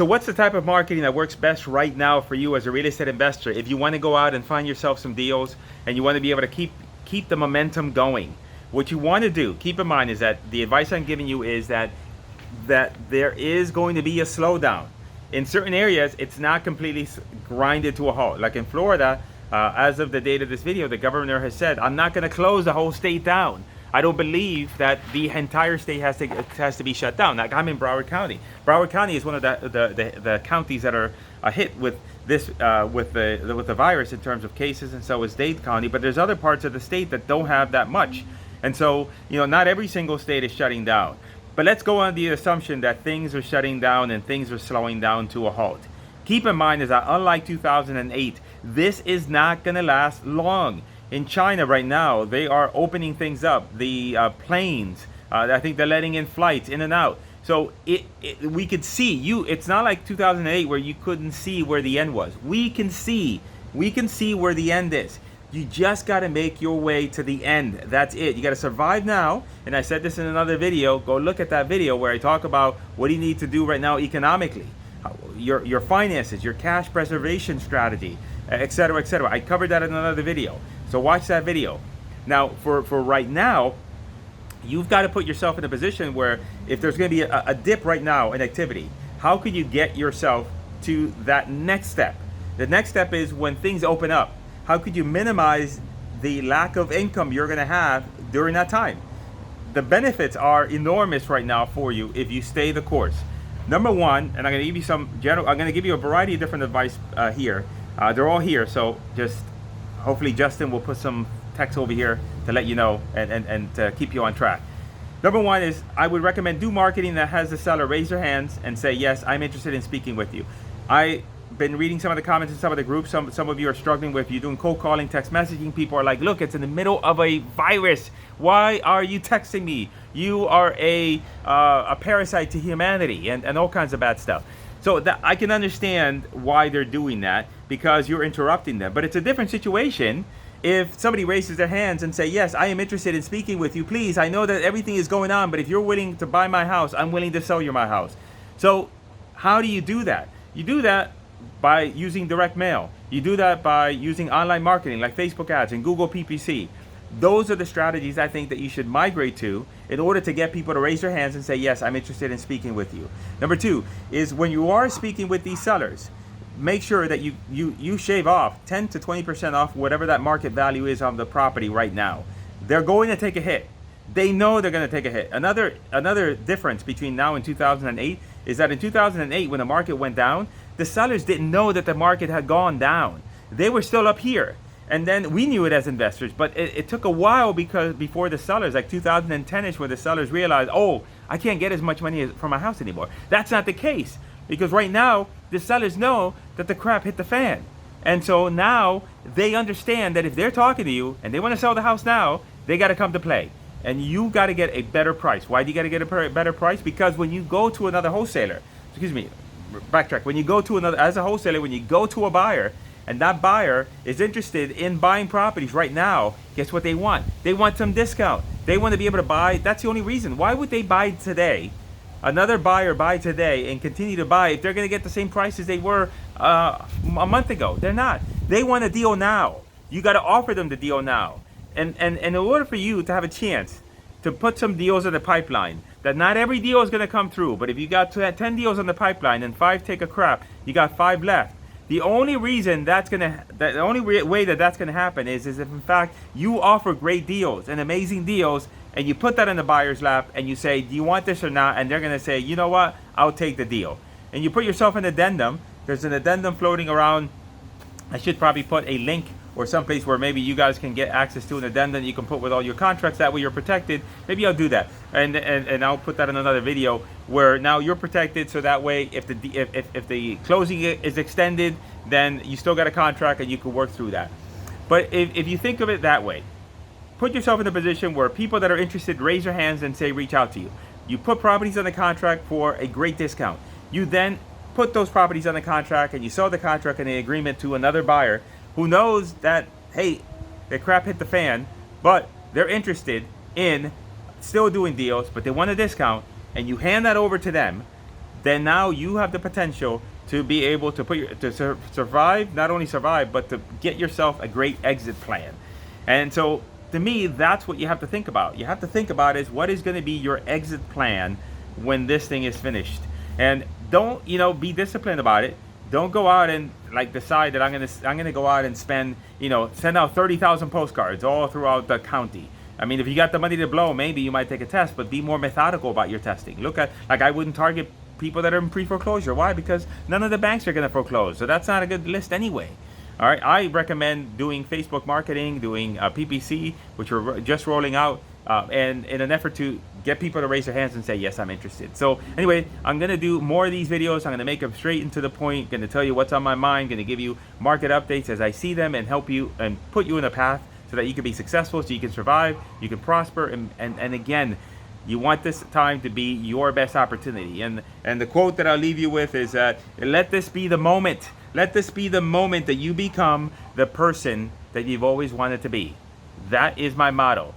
So what's the type of marketing that works best right now for you as a real estate investor? If you want to go out and find yourself some deals and you want to be able to keep the momentum going, what you want to do, keep in mind, is that the advice I'm giving you is that there is going to be a slowdown. In certain areas, it's not completely grinded to a halt. Like in Florida, as of the date of this video, the governor has said, I'm not going to close the whole state down. I don't believe that the entire state has to be shut down. Like I'm in Broward County. Broward County is one of the counties that are hit with this with the virus in terms of cases, and so is Dade County. But there's other parts of the state that don't have that much, and so not every single state is shutting down. But let's go on the assumption that things are shutting down and things are slowing down to a halt. Keep in mind is that unlike 2008, this is not going to last long. In China right now, they are opening things up. The planes, I think they're letting in flights in and out. So we could see it's not like 2008 where you couldn't see where the end was. We can see where the end is. You just got to make your way to the end. That's it. You got to survive now. And I said this in another video. Go look at that video where I talk about what do you need to do right now economically, your finances, your cash preservation strategy, etc., etc. I covered that in another video. So watch that video. Now, for right now, you've got to put yourself in a position where if there's going to be a dip right now in activity, how could you get yourself to that next step? The next step is when things open up. How could you minimize the lack of income you're going to have during that time? The benefits are enormous right now for you if you stay the course. Number one, and I'm going to give you I'm going to give you a variety of different advice here. They're all here, so just hopefully Justin will put some text over here to let you know and to keep you on track. Number one is I would recommend do marketing that has the seller raise their hands and say, yes, I'm interested in speaking with you. I've been reading some of the comments in some of the groups. Some of you are struggling with, you're doing cold calling, text messaging. People are like, look, it's in the middle of a virus. Why are you texting me? You are a parasite to humanity and all kinds of bad stuff. So I can understand why they're doing that, because you're interrupting them. But it's a different situation if somebody raises their hands and say, yes, I am interested in speaking with you. Please, I know that everything is going on, but if you're willing to buy my house, I'm willing to sell you my house. So how do you do that? You do that by using direct mail. You do that by using online marketing like Facebook ads and Google PPC. Those are the strategies I think that you should migrate to in order to get people to raise their hands and say, yes, I'm interested in speaking with you. Number two is when you are speaking with these sellers, make sure that you shave off 10 to 20% off whatever that market value is on the property right now. They're going to take a hit. They know they're going to take a hit. Another difference between now and 2008 is that in 2008, when the market went down, the sellers didn't know that the market had gone down. They were still up here. And then we knew it as investors, but it took a while before the sellers, like 2010-ish, where the sellers realized, oh, I can't get as much money for my house anymore. That's not the case, because right now, the sellers know that the crap hit the fan. And so now they understand that if they're talking to you and they want to sell the house now, they got to come to play. And you got to get a better price. Why do you got to get a better price? Because when you go to another wholesaler, backtrack, when you go to another, as a wholesaler, when you go to a buyer, and that buyer is interested in buying properties right now, guess what they want? They want some discount. They want to be able to buy. That's the only reason. Why would they buy today? Another buyer buy today and continue to buy if they're going to get the same price as they were a month ago? They're not. They want a deal now. You got to offer them the deal now. And in order for you to have a chance to put some deals in the pipeline, that not every deal is going to come through, but if you got 10 deals in the pipeline and 5 take a crap, you got 5 left. The only reason the only way that that's gonna happen is if in fact you offer great deals and amazing deals, and you put that in the buyer's lap and you say, do you want this or not? And they're gonna say, you know what, I'll take the deal. And you put yourself in an addendum. There's an addendum floating around. I should probably put a link or someplace where maybe you guys can get access to an addendum you can put with all your contracts. That way you're protected. Maybe I'll do that, and I'll put that in another video where now you're protected. So that way, if the closing is extended, then you still got a contract and you can work through that. But if you think of it that way, put yourself in a position where people that are interested raise their hands and say reach out to you. You put properties on the contract for a great discount. You then put those properties on the contract and you sell the contract and the agreement to another buyer who knows that, hey, the crap hit the fan, but they're interested in still doing deals, but they want a discount, and you hand that over to them. then now you have the potential to be able to survive, not only survive, but to get yourself a great exit plan. And so to me, that's what you have to think about. You have to think about is what is going to be your exit plan when this thing is finished. And don't, be disciplined about it. Don't go out and like decide that I'm gonna go out and spend, send out 30,000 postcards all throughout the county. I mean, if you got the money to blow, maybe you might take a test, but be more methodical about your testing. Look at, like, I wouldn't target people that are in pre-foreclosure. Why? Because none of the banks are going to foreclose. So that's not a good list anyway. All right. I recommend doing Facebook marketing, doing PPC, which we're just rolling out, and in an effort to get people to raise their hands and say, yes, I'm interested. So anyway, I'm going to do more of these videos. I'm going to make them straight and to the point, going to tell you what's on my mind, going to give you market updates as I see them and help you and put you in a path so that you can be successful, so you can survive, you can prosper, and again, you want this time to be your best opportunity. And the quote that I'll leave you with is that, let this be the moment. Let this be the moment that you become the person that you've always wanted to be. That is my motto.